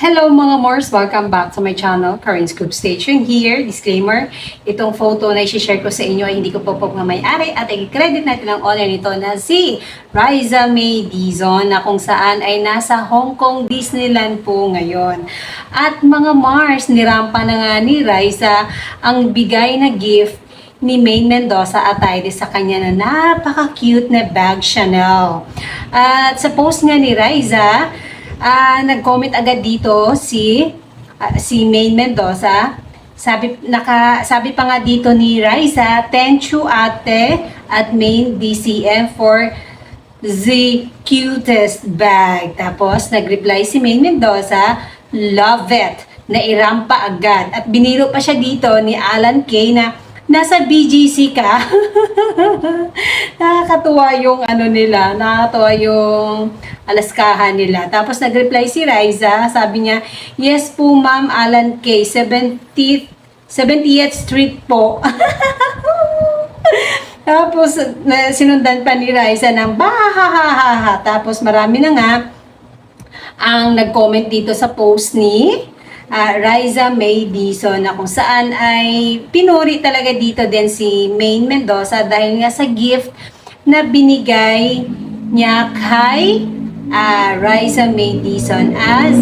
Hello mga Mors! Welcome back to my channel, Karin Scoop Station here. Disclaimer, itong photo na i-share ko sa inyo ay hindi ko po may-ari at i-credit natin ang owner nito na si Riza May Dizon na kung saan ay nasa Hong Kong Disneyland po ngayon. At mga Mars, nirampa na nga ni Riza ang bigay na gift ni Maine Mendoza at Aires sa kanya na napaka-cute na bag Chanel. At sa post nga ni Riza, nag-comment agad dito si Maine Mendoza. Sabi pa nga dito ni Riza, "Thank you ate at Maine DCM for the cutest bag." Tapos nag-reply si Maine Mendoza, "Love it." Nairampa agad. At biniro pa siya dito ni Alan K na nasa BGC ka. Nakakatuwa yung nakakatuwa yung alaskahan nila. Tapos nag-reply si Riza, sabi niya, "Yes po ma'am, Alan K, 70th Street po." Tapos sinundan pa ni Riza ng bahahaha. Tapos marami na nga ang nag-comment dito sa post ni Riza May Dizon na kung saan ay pinuri talaga dito din si Maine Mendoza dahil nga sa gift na binigay niya kay Riza May Dizon as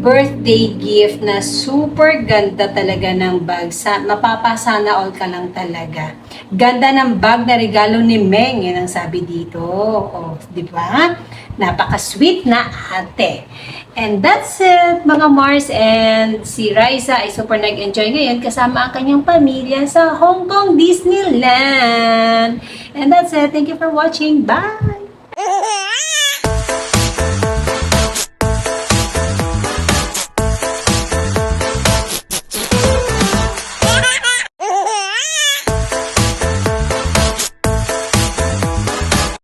birthday gift na super ganda talaga ng bag. Mapapasana all ka lang talaga. Ganda ng bag na regalo ni Meng, yan ang sabi dito. Oh, di ba? Napaka-sweet na ate. And that's it, mga Mars. And si Riza ay super nag-enjoy ngayon kasama ang kanyang pamilya sa Hong Kong Disneyland. And that's it. Thank you for watching. Bye!